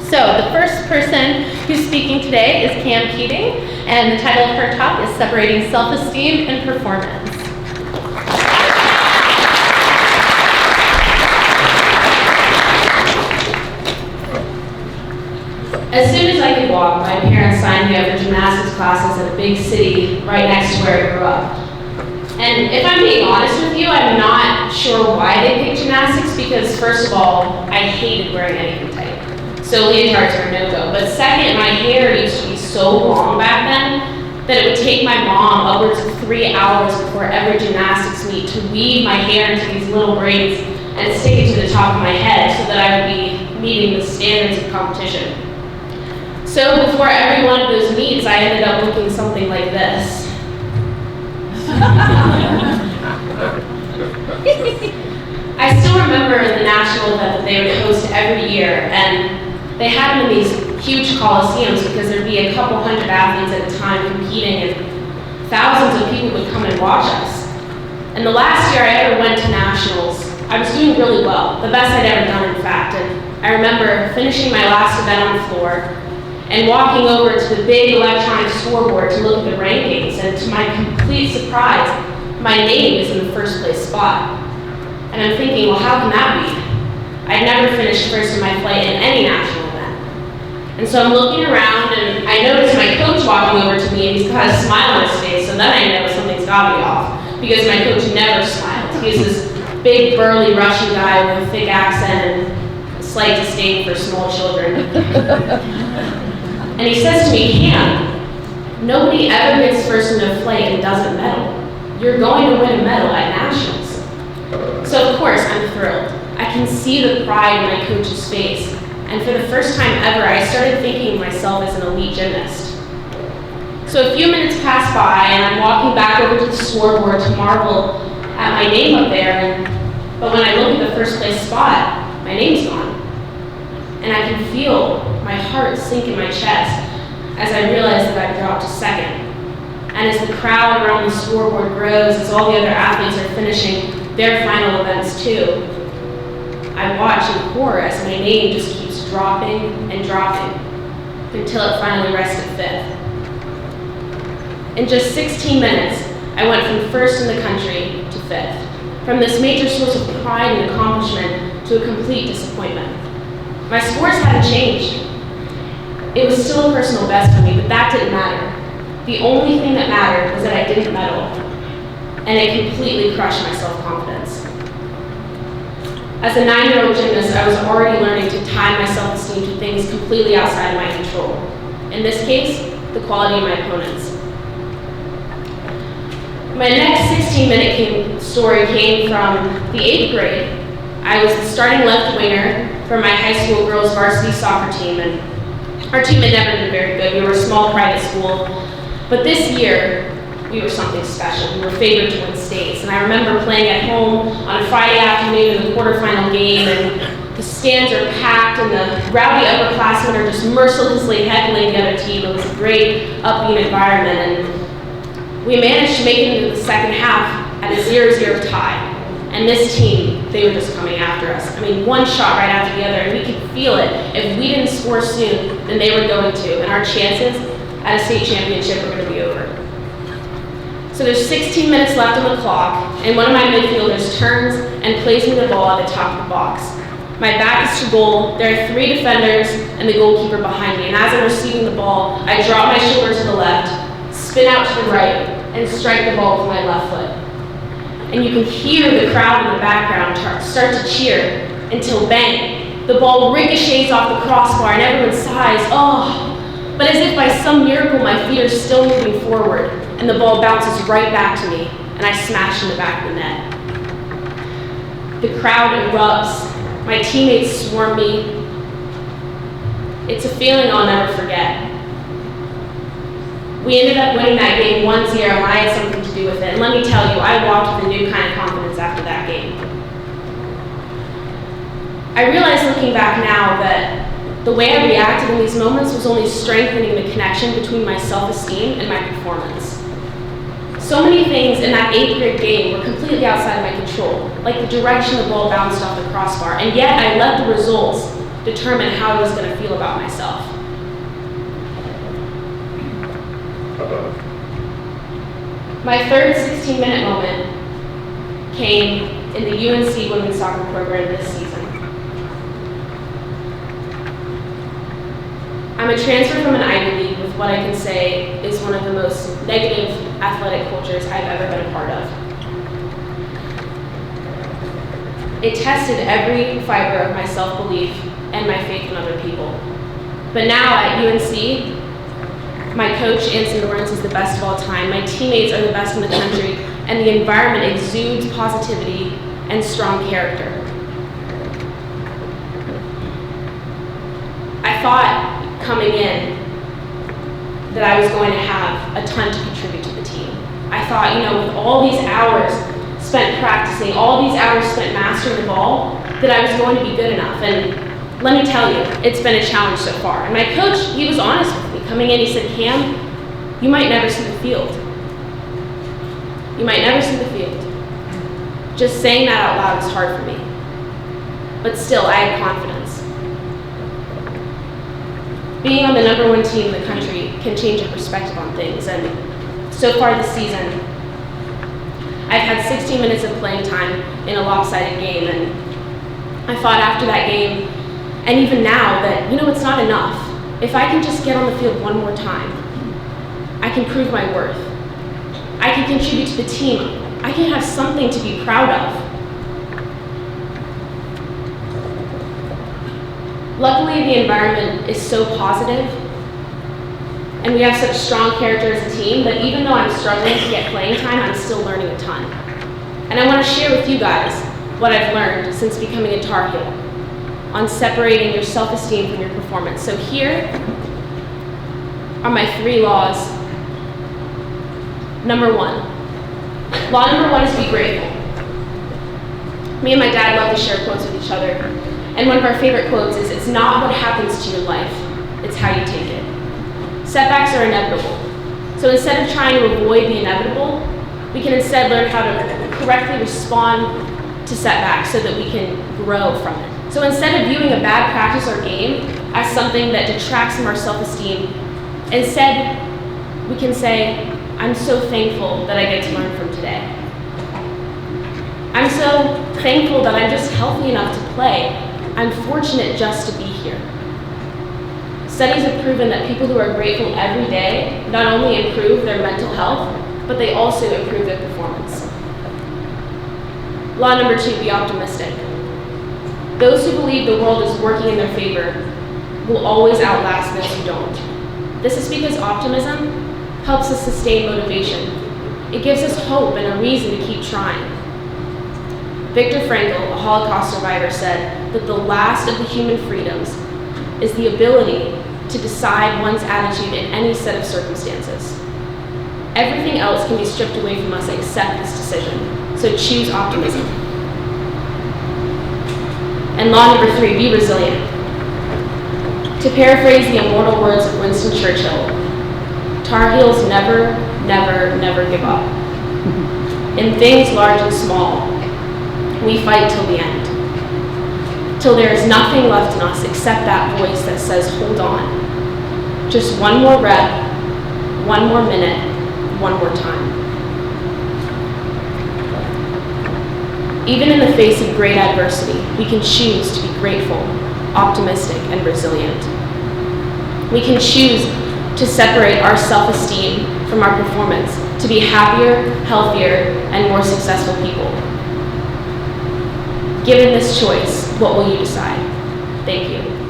So the first person who's speaking today is Keating, and the title of her talk is Separating Self-Esteem and Performance. As soon as I could walk, my parents signed me up for gymnastics classes at a big city right next to where I grew up. And if I'm being honest with you, I'm not sure why they picked gymnastics because, first of all, I hated wearing anything tight. So leotards are a no-go. But second, my hair used to be so long back then that it would take my mom upwards of 3 hours before every gymnastics meet to weave my hair into these little braids and stick it to the top of my head so that I would be meeting the standards of competition. So before every one of those meets, I ended up looking something like this. I still remember the national event that they would host every year, and they had them in these huge coliseums because there'd be a couple hundred athletes at a time competing, and thousands of people would come and watch us. And the last year I ever went to nationals, I was doing really well, the best I'd ever done, in fact. And I remember finishing my last event on the floor and walking over to the big electronic scoreboard to look at the rankings, and to my complete surprise, my name is in the first place spot. And I'm thinking, well, how can that be? I'd never finished first in my flight in any national event. And so I'm looking around, and I notice my coach walking over to me, and he's got a smile on his face, so then I know something's got to be off, because my coach never smiled. He's this big, burly Russian guy with a thick accent and a slight disdain for small children. And he says to me, Cam, nobody ever gets first in a flight and doesn't medal. You're going to win a medal at nationals. So of course, I'm thrilled. I can see the pride in my coach's face. And for the first time ever, I started thinking of myself as an elite gymnast. So a few minutes pass by, and I'm walking back over to the scoreboard to marvel at my name up there. But when I look at the first place spot, my name's gone. And I can feel my heart sink in my chest as I realize that I've dropped to second. And as the crowd around the scoreboard grows, as all the other athletes are finishing their final events too, I watch in horror as my name just keeps dropping and dropping until it finally rests at fifth. In just 16 minutes, I went from first in the country to fifth, from this major source of pride and accomplishment to a complete disappointment. My scores hadn't changed. It was still a personal best for me, but that didn't matter. The only thing that mattered was that I didn't medal, and it completely crushed my self-confidence. As a 9-year-old gymnast, I was already learning to tie my self-esteem to things completely outside of my control. In this case, the quality of my opponents. My next 16-minute story came from the 8th grade. I was the starting left winger for my high school girls varsity soccer team, and our team had never been very good. We were a small private school, but this year we were something special. We were favored to win states, and I remember playing at home on a Friday afternoon in the quarterfinal game, and the stands are packed, and the rowdy upperclassmen are just mercilessly heckling the other team. It was a great, upbeat environment, and we managed to make it into the second half at a 0-0 tie. And this team, they were just coming after us. I mean, one shot right after the other, and we could feel it. If we didn't score soon, then they were going to, and our chances at a state championship were going to be over. So there's 16 minutes left on the clock, and one of my midfielders turns and plays me the ball at the top of the box. My back is to goal, there are 3 defenders and the goalkeeper behind me, and as I'm receiving the ball, I drop my shoulder to the left, spin out to the right, and strike the ball with my left foot. And you can hear the crowd in the background start to cheer until bang, the ball ricochets off the crossbar and everyone sighs, oh. But as if by some miracle, my feet are still moving forward and the ball bounces right back to me and I smash in the back of the net. The crowd erupts, my teammates swarm me. It's a feeling I'll never forget. We ended up winning that game 1-0, and I had something to do with it. And let me tell you, I walked with a new kind of confidence after that game. I realize looking back now that the way I reacted in these moments was only strengthening the connection between my self-esteem and my performance. So many things in that 8th grade game were completely outside of my control, like the direction the ball bounced off the crossbar, and yet I let the results determine how I was going to feel about myself. My third 16-minute moment came in the UNC women's soccer program this season. I'm a transfer from an Ivy League with what I can say is one of the most negative athletic cultures I've ever been a part of. It tested every fiber of my self-belief and my faith in other people. But now at UNC, my coach, Angela Dorrance, is the best of all time. My teammates are the best in the country, and the environment exudes positivity and strong character. I thought coming in that I was going to have a ton to contribute to the team. I thought, with all these hours spent practicing, all these hours spent mastering the ball, that I was going to be good enough. And let me tell you, it's been a challenge so far. And my coach, he was honest with me. Coming in, he said, Cam, you might never see the field. You might never see the field. Just saying that out loud is hard for me. But still, I had confidence. Being on the #1 team in the country can change your perspective on things. And so far this season, I've had 16 minutes of playing time in a lopsided game. And I thought after that game, and even now, that, it's not enough. If I can just get on the field one more time, I can prove my worth. I can contribute to the team. I can have something to be proud of. Luckily, the environment is so positive, and we have such strong character as a team, that even though I'm struggling to get playing time, I'm still learning a ton. And I want to share with you guys what I've learned since becoming a Tar Heel on separating your self-esteem from your performance. So here are my 3 laws. Number 1. Law number 1 is be grateful. Me and my dad love to share quotes with each other. And one of our favorite quotes is, it's not what happens to your life, it's how you take it. Setbacks are inevitable. So instead of trying to avoid the inevitable, we can instead learn how to correctly respond to setbacks so that we can grow from it. So instead of viewing a bad practice or game as something that detracts from our self-esteem, instead we can say, I'm so thankful that I get to learn from today. I'm so thankful that I'm just healthy enough to play. I'm fortunate just to be here. Studies have proven that people who are grateful every day not only improve their mental health, but they also improve their performance. Law number 2, be optimistic. Those who believe the world is working in their favor will always outlast those who don't. This is because optimism helps us sustain motivation. It gives us hope and a reason to keep trying. Viktor Frankl, a Holocaust survivor, said that the last of the human freedoms is the ability to decide one's attitude in any set of circumstances. Everything else can be stripped away from us except this decision, so choose optimism. And law number 3, be resilient. To paraphrase the immortal words of Winston Churchill, Tar Heels never, never, never give up. In things large and small, we fight till the end. Till there is nothing left in us except that voice that says, hold on. Just one more rep, one more minute, one more time. Even in the face of great adversity, we can choose to be grateful, optimistic, and resilient. We can choose to separate our self-esteem from our performance, to be happier, healthier, and more successful people. Given this choice, what will you decide? Thank you.